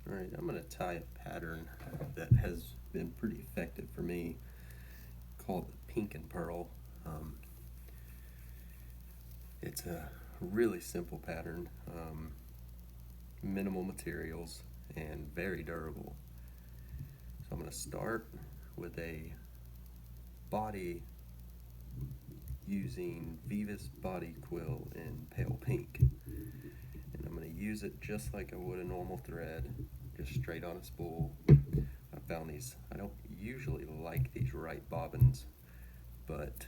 Alright, I'm going to tie a pattern that has been pretty effective for me called the Pink and Pearl. It's a really simple pattern, minimal materials, and very durable. So I'm going to start with a body using Veevus body quill in pale pink. And I'm going to use it just like I would a normal thread, just straight on a spool. I found these, I don't usually like these right bobbins, but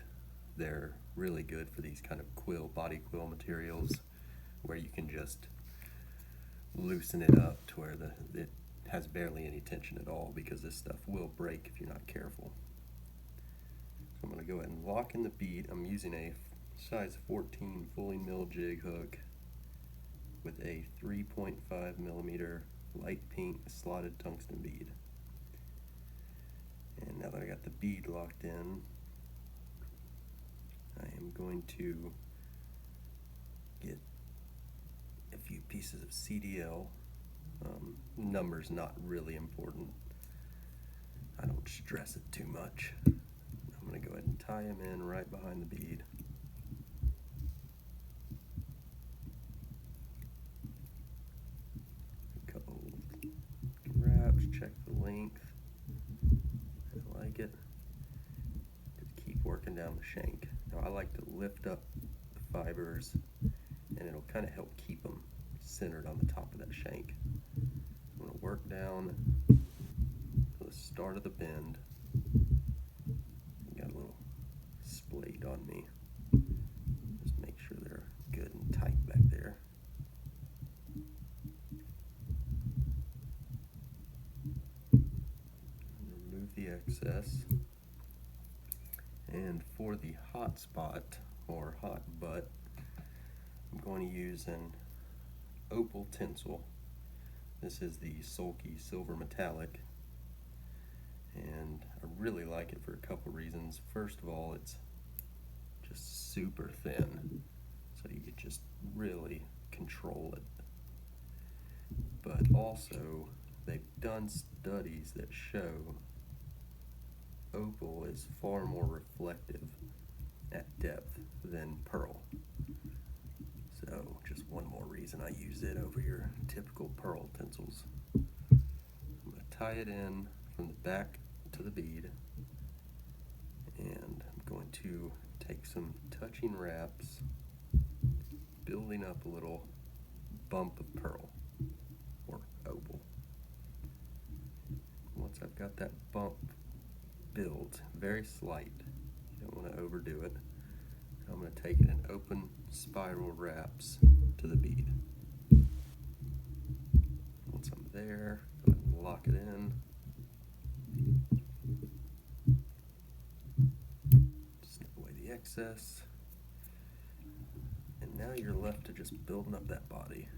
they're really good for these kind of quill, body quill materials, where you can just loosen it up to where it has barely any tension at all, because this stuff will break if you're not careful. So I'm going to go ahead and lock in the bead. I'm using a size 14 fully milled jig hook with a 3.5 millimeter light pink slotted tungsten bead. And now that I got the bead locked in, I am going to get a few pieces of CDL. Numbers not really important. I don't stress it too much. I'm going to go ahead and tie them in right behind the bead. A couple wraps, check the length. I like it. Just keep working down the shank. Now I like to lift up the fibers, and it'll kind of help keep them centered on the top of that shank. I'm going to work down to the start of the bend. Got a little splayed on me. Just make sure they're good and tight back there. Remove the excess. And for the hot spot or hot butt, I'm going to use an opal tinsel. This is the Sulky Silver Metalic, and I really like it for a couple reasons. First of all, it's just super thin, so you can just really control it. But also, they've done studies that show opal is far more reflective at depth than pearl. So just one more reason I use it over your typical pearl tinsels. I'm going to tie it in from the back to the bead, and I'm going to take some touching wraps, building up a little bump of pearl or opal. Once I've got that bump built, very slight, you don't want to overdo it, I'm going to take it in open spiral wraps to the bead. Once I'm there, go ahead and lock it in. Snip away the excess. And now you're left to just building up that body.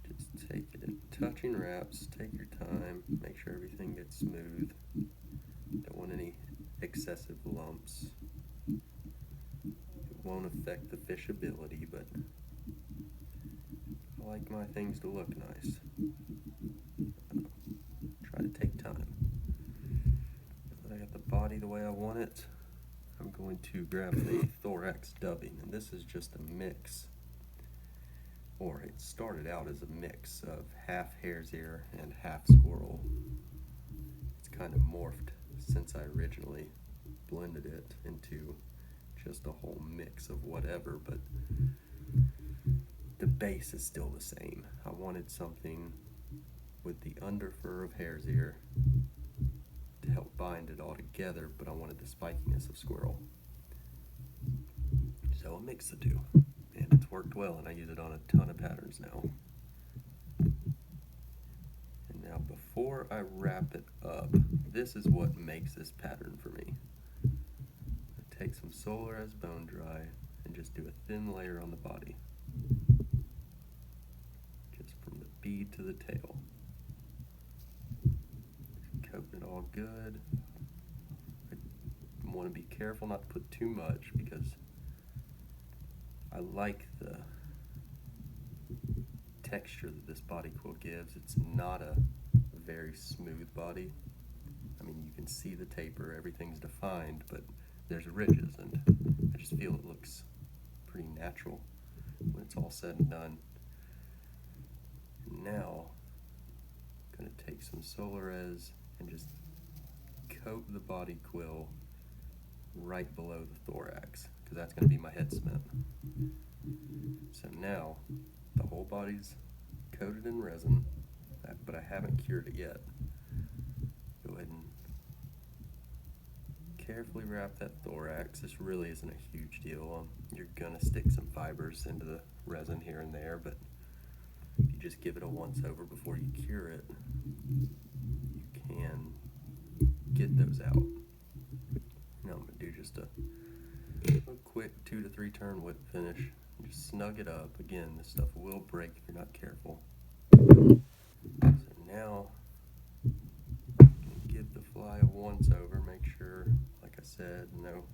Just take it in touching wraps, take your time, make sure everything gets smooth. Don't want any excessive lumps. It won't affect the fishability, but I like my things to look nice. Try to take time. Now that I got the body the way I want it, I'm going to grab the Thorax dubbing, and this is just a mix, or it started out as a mix of half Hares Ear and half Squirrel. It's kind of morphed since I originally blended it into just a whole mix of whatever, but the base is still the same. I wanted something with the underfur of Hares Ear to help bind it all together, but I wanted the spikiness of Squirrel. So I mixed the two, and it's worked well, and I use it on a ton of patterns now. And now before I wrap it up, this is what makes this pattern for me. I take some Solar as bone dry and just do a thin layer on the body, just from the bead to the tail. Coat it all good. want to be careful not to put too much because I like the texture that this body quill gives. It's not a very smooth body. I mean, you can see the taper, everything's defined, but there's ridges, and I just feel it looks pretty natural when it's all said and done. And now, I'm going to take some solar res and just coat the body quill right below the thorax, because that's going to be my head cement. So now, the whole body's coated in resin, but I haven't cured it yet. Go ahead and carefully wrap that thorax. This really isn't a huge deal. You're gonna stick some fibers into the resin here and there, but if you just give it a once over before you cure it, you can get those out. Now I'm gonna do just a quick 2 to 3 turn whip finish. Just snug it up. Again, this stuff will break if you're not careful. So now, give the fly a once over. Make sure, like I said, no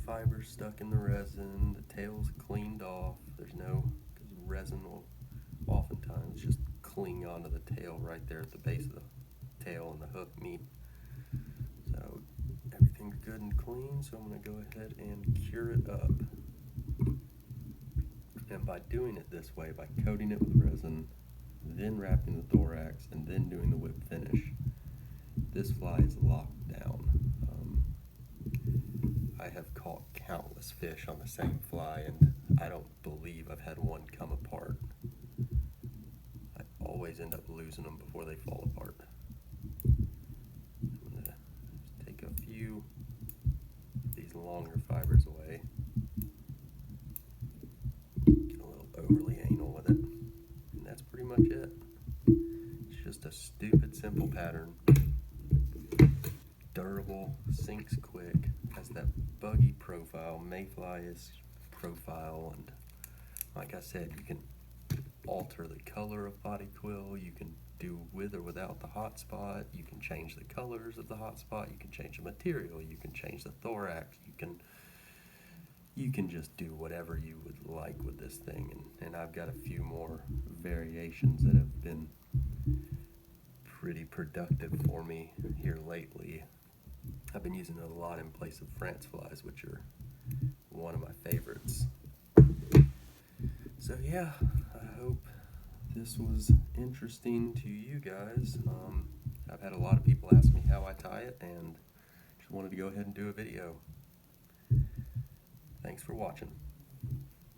fibers stuck in the resin. The tail's cleaned off. There's no, because resin will oftentimes just cling onto the tail right there at the base of the tail and the hook meet. So everything's good and clean. So I'm going to go ahead and cure it up. And by doing it this way, by coating it with resin, then wrapping the thorax, and then doing the whip finish, this fly is locked down. I have caught countless fish on the same fly, and I don't believe I've had one come apart. I always end up losing them before they fall apart. I'm going to take a few of these longer fibers away. Get a little overly anal with it. And that's pretty much it. It's just a stupid simple pattern. Durable, sinks quick, has that buggy profile, mayfly-ish profile, and like I said, you can alter the color of body quill, you can do with or without the hot spot, you can change the colors of the hot spot, you can change the material, you can change the thorax, you can just do whatever you would like with this thing, and I've got a few more variations that have been pretty productive for me here lately. I've been using it a lot in place of France flies, which are one of my favorites. So yeah, I hope this was interesting to you guys. I've had a lot of people ask me how I tie it, and just wanted to go ahead and do a video. Thanks for watching.